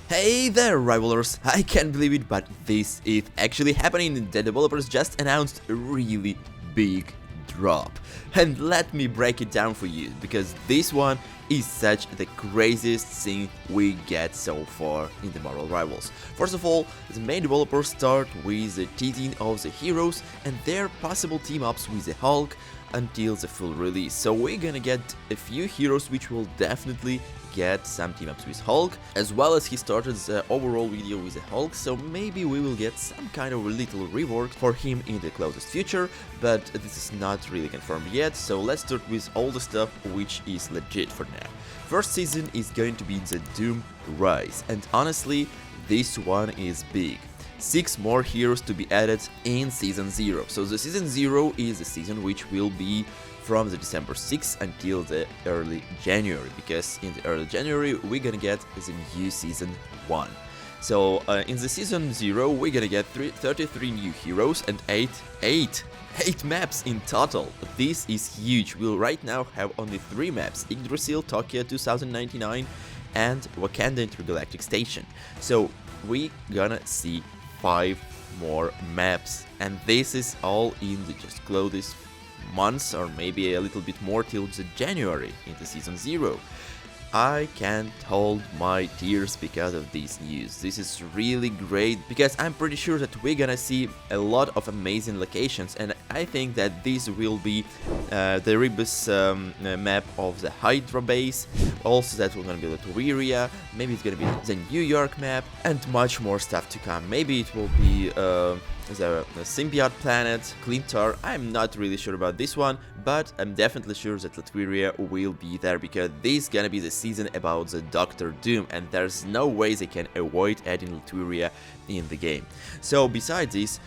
Hey there, rivalers! I can't believe it, but this is actually happening. The developers just announced a really big drop. And let me break it down for you, because this one is such the craziest thing we get so far in the Marvel Rivals. First of all, the main developers start with the teasing of the heroes and their possible team-ups with the Hulk until the full release. So we're gonna get a few heroes which will definitely get some team-ups with Hulk, as well as he started the overall video with the Hulk, so maybe we will get some kind of a little rework for him in the closest future, but this is not really confirmed yet, so let's start with all the stuff which is legit for now. First season is going to be the Doom Rise, and honestly, this one is big. 6 more heroes to be added in Season 0. So the Season 0 is the season which will be from the December 6th until the early January, because in the early January we're gonna get the new Season 1. So in the Season 0 we're gonna get 33 new heroes and 8 maps in total. This is huge. We'll right now have only 3 maps: Yggdrasil, Tokyo 2099 and Wakanda Intergalactic Station. So we gonna see 5 more maps, and this is all in the just closest months, or maybe a little bit more till the January into Season 0. I can't hold my tears because of this news. This is really great, because I'm pretty sure that we're gonna see a lot of amazing locations, and I think that this will be the Rebus map of the Hydra base, also that we're gonna be Latveria, maybe it's gonna be the New York map, and much more stuff to come. Maybe it will be the Symbiote planet, Clintar. I'm not really sure about this one, but I'm definitely sure that Latveria will be there, because this is gonna be the season about the Doctor Doom, and there's no way they can avoid adding Latveria in the game. So besides this,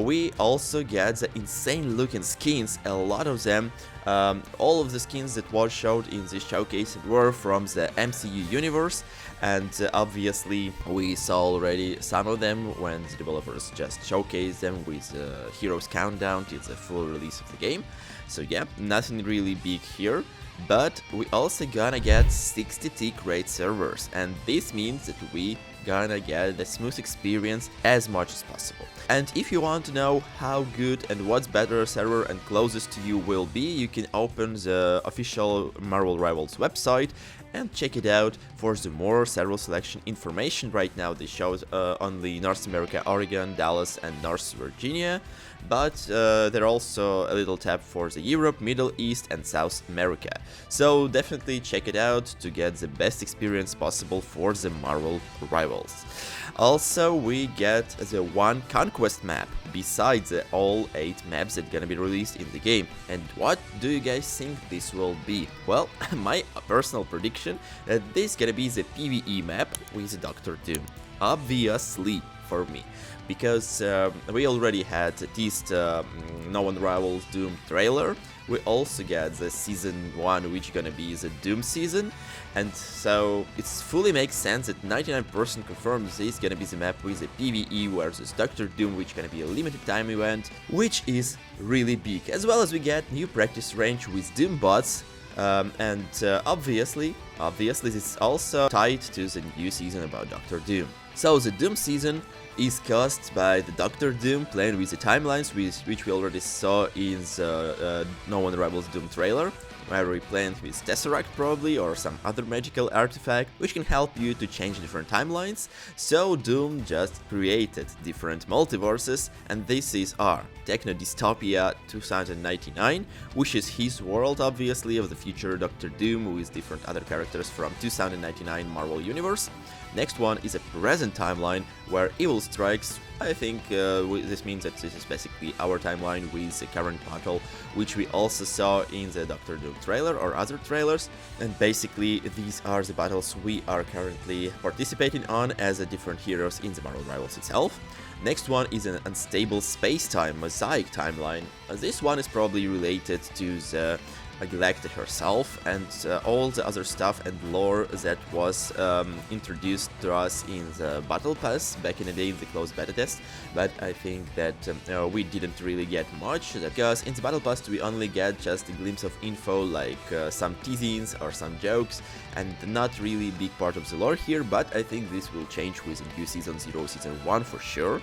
we also get the insane looking skins. A lot of them, all of the skins that was showed in this showcase were from the MCU universe, and obviously we saw already some of them when the developers just showcased them with the Heroes Countdown till the full release of the game. So yeah, nothing really big here. But we also gonna get 60 great servers, and this means that we gonna get a smooth experience as much as possible. And if you want to know how good and what's better server and closest to you will be, you can open the official Marvel Rivals website and check it out for the more server selection information. Right now they show only North America, Oregon, Dallas and North Virginia, but there are also a little tab for the Europe, Middle East and South America. So definitely check it out to get the best experience possible for the Marvel Rivals. Also, we get the one Conquest map, besides the all 8 maps that gonna be released in the game. And what do you guys think this will be? Well, my personal prediction that this gonna be the PvE map with Doctor Doom. Obviously, for me. Because we already had the Teased No One Rivals Doom trailer. We also get the Season 1, which gonna be the Doom season, and so it fully makes sense that 99% confirms this is gonna be the map with the PvE versus Doctor Doom, which gonna be a limited time event, which is really big, as well as we get new practice range with Doom bots, and obviously this is also tied to the new season about Doctor Doom. So the Doom season is caused by the Doctor Doom playing with the timelines, which we already saw in the No One Rivals Doom trailer, where we played with Tesseract probably, or some other magical artifact, which can help you to change different timelines. So Doom just created different multiverses, and this is our Techno Dystopia 2099, which is his world obviously of the future Doctor Doom with different other characters from 2099 Marvel Universe. Next one is a present timeline where evil strikes. I think this means that this is basically our timeline with the current battle, which we also saw in the Doctor Doom trailer or other trailers. And basically these are the battles we are currently participating on as the different heroes in the Marvel Rivals itself. Next one is an unstable space-time mosaic timeline. This one is probably related to the Galacta herself, and all the other stuff and lore that was introduced to us in the Battle Pass back in the day in the closed beta test. But I think that we didn't really get much, because in the Battle Pass we only get just a glimpse of info, like some teasings or some jokes, and not really big part of the lore here. But I think this will change with the new Season 0, Season 1 for sure.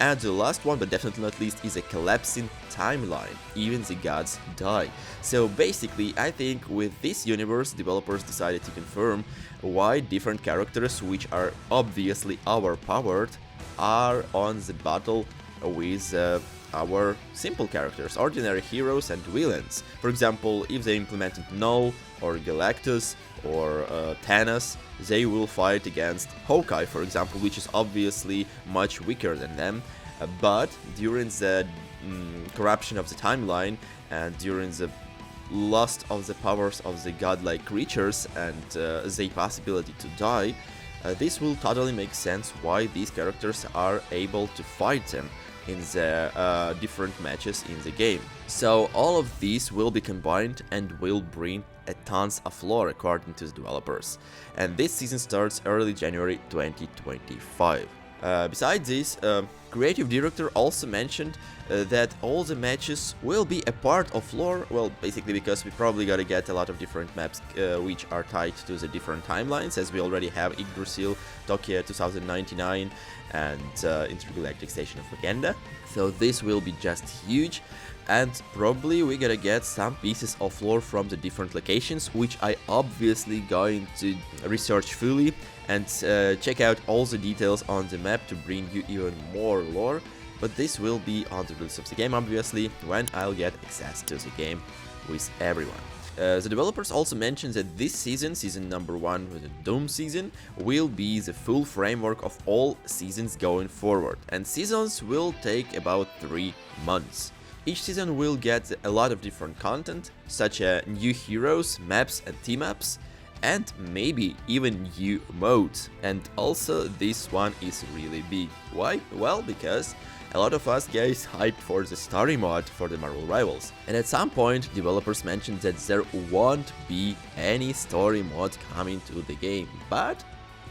And the last one, but definitely not least, is a collapsing timeline. Even the gods die. So basically, I think with this universe, developers decided to confirm why different characters, which are obviously overpowered, are on the battle with our simple characters, ordinary heroes and villains. For example, if they implemented Null or Galactus or Thanos, they will fight against Hawkeye, for example, which is obviously much weaker than them. But during the corruption of the timeline and during the loss of the powers of the godlike creatures and the possibility to die, this will totally make sense why these characters are able to fight them in the different matches in the game. So all of these will be combined and will bring a tons of lore according to the developers. And this season starts early January 2025. Besides this, creative director also mentioned that all the matches will be a part of lore, well, basically because we probably gotta get a lot of different maps which are tied to the different timelines, as we already have Yggdrasil, Tokyo 2099 and Intergalactic Station of Legenda. So this will be just huge, and probably we gotta get some pieces of lore from the different locations, which I obviously going to research fully and check out all the details on the map to bring you even more lore. But this will be on the release of the game, obviously, when I'll get access to the game with everyone. The developers also mentioned that this season, season number 1, the Doom season, will be the full framework of all seasons going forward, and seasons will take about 3 months. Each season will get a lot of different content, such as new heroes, maps and team-ups, and maybe even new modes. And also this one is really big. Why? Well, because a lot of us guys hyped for the story mod for the Marvel Rivals, and at some point developers mentioned that there won't be any story mod coming to the game, but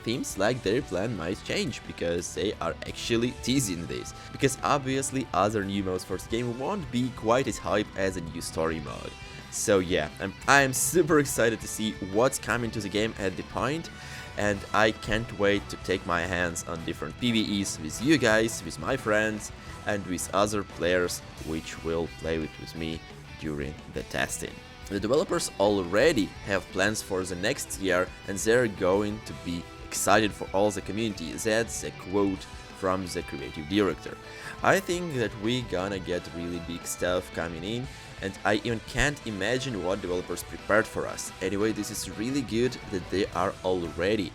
seems like their plan might change, because they are actually teasing this, because obviously other new modes for the game won't be quite as hype as a new story mode. So yeah, I'm super excited to see what's coming to the game at the point, and I can't wait to take my hands on different PvEs with you guys, with my friends, and with other players which will play with me during the testing. The developers already have plans for the next year, and they're going to be excited for all the community. That's a quote from the creative director. I think that we gonna get really big stuff coming in, and I even can't imagine what developers prepared for us. Anyway, this is really good that they are already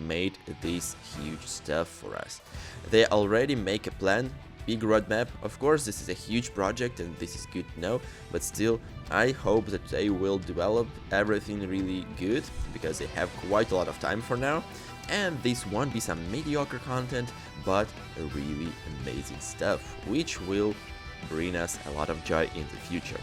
made this huge stuff for us. They already make a plan, big roadmap. Of course, this is a huge project and this is good to know, but still, I hope that they will develop everything really good, because they have quite a lot of time for now, and this won't be some mediocre content, but a really amazing stuff, which will bring us a lot of joy in the future.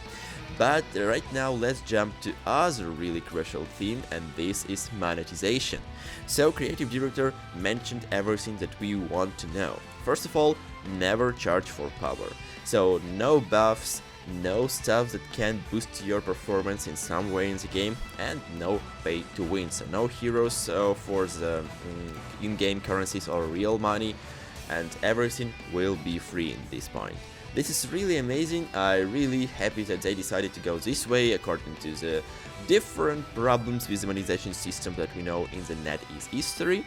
But right now let's jump to other really crucial theme, and this is monetization. So creative director mentioned everything that we want to know. First of all, never charge for power. So no buffs, no stuff that can boost your performance in some way in the game, and no pay to win. So no heroes for the in-game currencies or real money, and everything will be free in this point. This is really amazing. I'm really happy that they decided to go this way according to the different problems with the monetization system that we know in the NetEase history,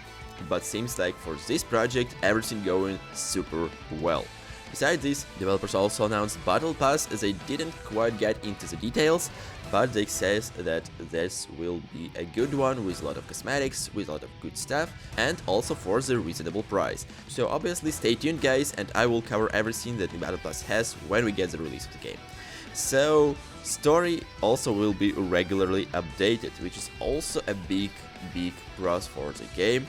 but seems like for this project everything going super well. Besides this, developers also announced Battle Pass, as they didn't quite get into the details, but they says that this will be a good one with a lot of cosmetics, with a lot of good stuff, and also for the reasonable price. So obviously stay tuned guys, and I will cover everything that the Battle Pass has when we get the release of the game. So story also will be regularly updated, which is also a big plus for the game.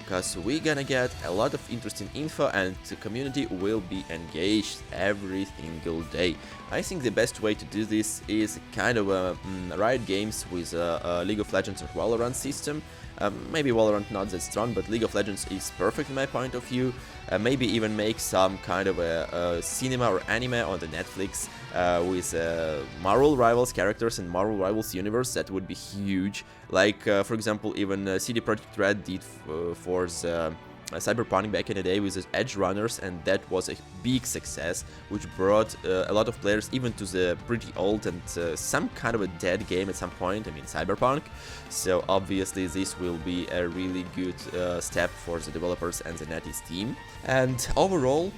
because we're gonna get a lot of interesting info and the community will be engaged every single day. I think the best way to do this is kind of Riot Games with a League of Legends or Valorant system. Maybe Valorant not that strong, but League of Legends is perfect in my point of view. Maybe even make some kind of a cinema or anime on the Netflix with Marvel Rivals characters and Marvel Rivals universe. That would be huge. Like, for example, even CD Projekt Red did for the Cyberpunk back in the day with the Edge Runners, and that was a big success, which brought a lot of players even to the pretty old and some kind of a dead game at some point, I mean Cyberpunk. So obviously this will be a really good step for the developers and the NetEase team. And overall,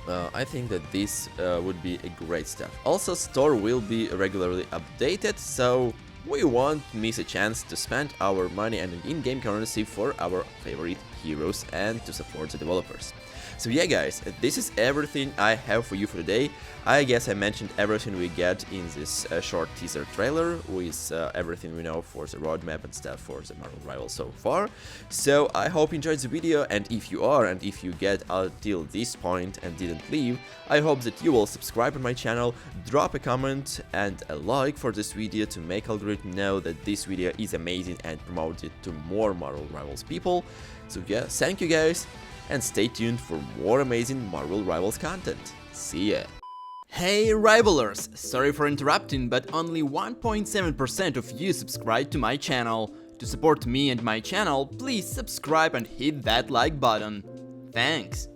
I think that this would be a great step. Also, store will be regularly updated, so we won't miss a chance to spend our money and in-game currency for our favorite heroes and to support the developers. So yeah guys, this is everything I have for you for today. I guess I mentioned everything we get in this short teaser trailer with everything we know for the roadmap and stuff for the Marvel Rivals so far. So I hope you enjoyed the video, and if you are, and if you get until this point and didn't leave, I hope that you will subscribe to my channel, drop a comment and a like for this video to make algorithm know that this video is amazing and promote it to more Marvel Rivals people. So yeah, thank you guys, and stay tuned for more amazing Marvel Rivals content. See ya! Hey Rivalers! Sorry for interrupting, but only 1.7% of you subscribe to my channel. To support me and my channel, please subscribe and hit that like button. Thanks!